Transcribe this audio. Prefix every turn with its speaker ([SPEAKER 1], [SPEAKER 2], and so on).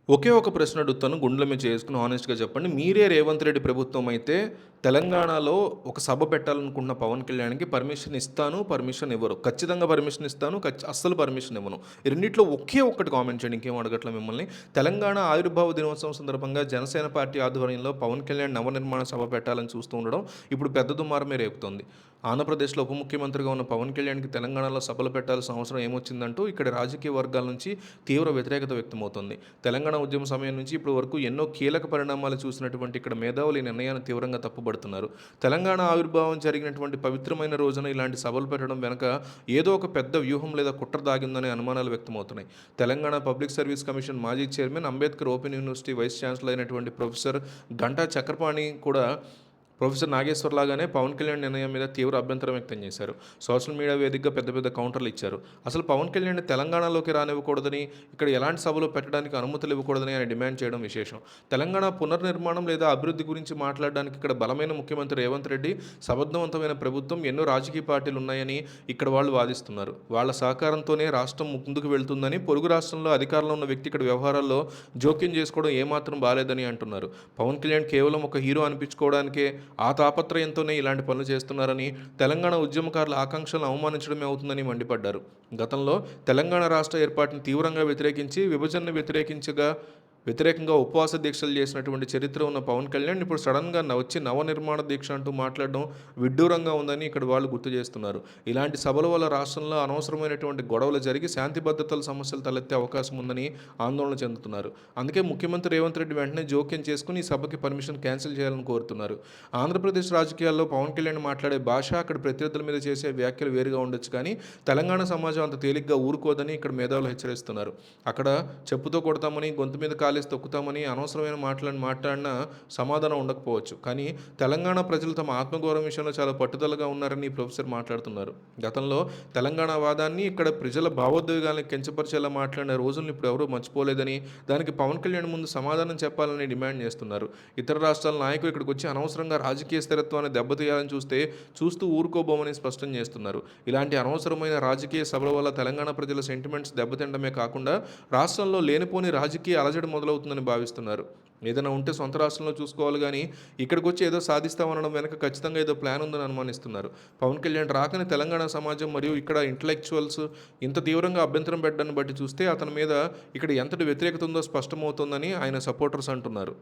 [SPEAKER 1] ఒకే ఒక ప్రశ్న అడుగుతాను గుండెల మీద చేసుకొని హానెస్ట్‌గా చెప్పండి. మీరే రేవంత్ రెడ్డి ప్రభుత్వం అయితే తెలంగాణలో ఒక సభ పెట్టాలనుకుంటున్న పవన్ కళ్యాణ్‌కి పర్మిషన్ ఇస్తాను, పర్మిషన్ ఇవ్వరు. ఖచ్చితంగా పర్మిషన్ ఇస్తాను, అస్సలు పర్మిషన్ ఇవ్వను. ఈ రెండిట్లో ఒకే ఒక్కటి కామెంట్ చేయండి. ఇంకేం అడగట్లే మిమ్మల్ని. తెలంగాణ ఆవిర్భావ దినోత్సవం సందర్భంగా జనసేన పార్టీ ఆధ్వర్యంలో పవన్ కళ్యాణ్ నవనిర్మాణ సభ పెట్టాలని చూస్తూ ఉండడం ఇప్పుడు పెద్ద దుమారమే రేపుతోంది. ఆంధ్రప్రదేశ్‌లో ఉప ముఖ్యమంత్రిగా ఉన్న పవన్ కళ్యాణ్‌కి తెలంగాణలో సభలు పెట్టాల్సిన అవసరం ఏమొచ్చిందంటూ ఇక్కడ రాజకీయ వర్గాల నుంచి తీవ్ర వ్యతిరేకత వ్యక్తమవుతోంది. తెలంగాణ ఉద్యమ సమయం నుంచి ఇప్పటి వరకు ఎన్నో కీలక పరిణామాలు చూసినటువంటి ఇక్కడ మేధావులు ఈ నిర్ణయాన్ని తీవ్రంగా తప్పుపడుతున్నారు. తెలంగాణ ఆవిర్భావం జరిగినటువంటి పవిత్రమైన రోజున ఇలాంటి సభలు పెట్టడం వెనక ఏదో ఒక పెద్ద వ్యూహం లేదా కుట్ర దాగిందనే అనుమానాలు వ్యక్తమవుతున్నాయి. తెలంగాణ పబ్లిక్ సర్వీస్ కమిషన్ మాజీ chairman, Ambedkar open university vice chancellor అయినటువంటి ప్రొఫెసర్ గంటా చక్రపాణి కూడా ప్రొఫెసర్ నాగేశ్వర్ లాగానే పవన్ కళ్యాణ్ నిర్ణయం మీద తీవ్ర అభ్యంతరం వ్యక్తం చేశారు. సోషల్ మీడియా వేదికగా పెద్ద పెద్ద కౌంటర్లు ఇచ్చారు. అసలు పవన్ కళ్యాణ్ తెలంగాణలోకి రానివ్వకూడదని, ఇక్కడ ఎలాంటి సభలు పెట్టడానికి అనుమతులు ఇవ్వకూడదని ఆయన డిమాండ్ చేయడం విశేషం. తెలంగాణ పునర్నిర్మాణం లేదా అభివృద్ధి గురించి మాట్లాడడానికి ఇక్కడ బలమైన ముఖ్యమంత్రి రేవంత్ రెడ్డి, సమర్థవంతమైన ప్రభుత్వం, ఎన్నో రాజకీయ పార్టీలు ఉన్నాయని ఇక్కడ వాళ్ళు వాదిస్తున్నారు. వాళ్ళ సహకారంతోనే రాష్ట్రం ముందుకు వెళ్తుందని, పొరుగు రాష్ట్రంలో అధికారంలో ఉన్న వ్యక్తి ఇక్కడ వ్యవహారాల్లో జోక్యం చేసుకోవడం ఏమాత్రం బాలేదని అంటున్నారు. పవన్ కళ్యాణ్ కేవలం ఒక హీరో అనిపించుకోవడానికే, ఆ తాపత్రయంతోనే ఇలాంటి పనులు చేస్తున్నారని, తెలంగాణ ఉద్యమకారుల ఆకాంక్షలను అవమానించడమే అవుతుందని మండిపడ్డారు. గతంలో తెలంగాణ రాష్ట్ర ఏర్పాటును తీవ్రంగా వ్యతిరేకించి, విభజనను వ్యతిరేకంగా ఉపవాస దీక్షలు చేసినటువంటి చరిత్ర ఉన్న పవన్ కళ్యాణ్ ఇప్పుడు సడన్గా వచ్చి నవనిర్మాణ దీక్ష అంటూ మాట్లాడడం విడ్డూరంగా ఉందని ఇక్కడ వాళ్ళు గుర్తు చేస్తున్నారు. ఇలాంటి సభల వల్ల రాష్ట్రంలో అనవసరమైనటువంటి గొడవలు జరిగి శాంతి భద్రతల సమస్యలు తలెత్తే అవకాశం ఉందని ఆందోళన చెందుతున్నారు. అందుకే ముఖ్యమంత్రి రేవంత్ రెడ్డి వెంటనే జోక్యం చేసుకుని ఈ సభకి పర్మిషన్ క్యాన్సిల్ చేయాలని కోరుతున్నారు. ఆంధ్రప్రదేశ్ రాజకీయాల్లో పవన్ కళ్యాణ్ మాట్లాడే భాష, అక్కడ ప్రత్యర్థుల మీద చేసే వ్యాఖ్యలు వేరుగా ఉండొచ్చు, కానీ తెలంగాణ సమాజం అంత తేలిగ్గా ఊరుకోదని ఇక్కడ మేధావులు హెచ్చరిస్తున్నారు. అక్కడ చెప్పుతో కొడతామని, గొంతు మీద కాలేసి తొక్కుతామని అనవసరమైన మాట్లాడినా సమాధానం ఉండకపోవచ్చు, కానీ తెలంగాణ ప్రజలు తమ ఆత్మగౌరవం విషయంలో చాలా పట్టుదలగా ఉన్నారని ప్రొఫెసర్ మాట్లాడుతున్నారు. గతంలో తెలంగాణ వాదాన్ని, ఇక్కడ ప్రజల భావోద్వేగాలను కించపరిచేలా మాట్లాడిన రోజులను ఇప్పుడు ఎవరూ మర్చిపోలేదని, దానికి పవన్ కళ్యాణ్ ముందు సమాధానం చెప్పాలని డిమాండ్ చేస్తున్నారు. ఇతర రాష్ట్రాల నాయకులు ఇక్కడికి వచ్చి అనవసరంగా రాజకీయ స్థిరత్వాన్ని దెబ్బతీయాలని చూస్తూ ఊరుకోబోమని స్పష్టం చేస్తున్నారు. ఇలాంటి అనవసరమైన రాజకీయ సభల వల్ల తెలంగాణ ప్రజల సెంటిమెంట్స్ దెబ్బతిండమే కాకుండా రాష్ట్రంలో లేనిపోని రాజకీయ అలజడి మొదలవుతుందని భావిస్తున్నారు. ఏదైనా ఉంటే సొంత రాష్ట్రంలో చూసుకోవాలి, కానీ ఇక్కడికి వచ్చి ఏదో సాధిస్తామనడం వెనక ఖచ్చితంగా ఏదో ప్లాన్ ఉందని అనుమానిస్తున్నారు. పవన్ కళ్యాణ్ రాకని తెలంగాణ సమాజం మరియు ఇక్కడ ఇంటలెక్చువల్స్ ఇంత తీవ్రంగా అభ్యంతరం పెట్టడాన్ని బట్టి చూస్తే అతని మీద ఇక్కడ ఎంతటి వ్యతిరేకత ఉందో స్పష్టమవుతోందని ఆయన సపోర్టర్స్ అంటున్నారు.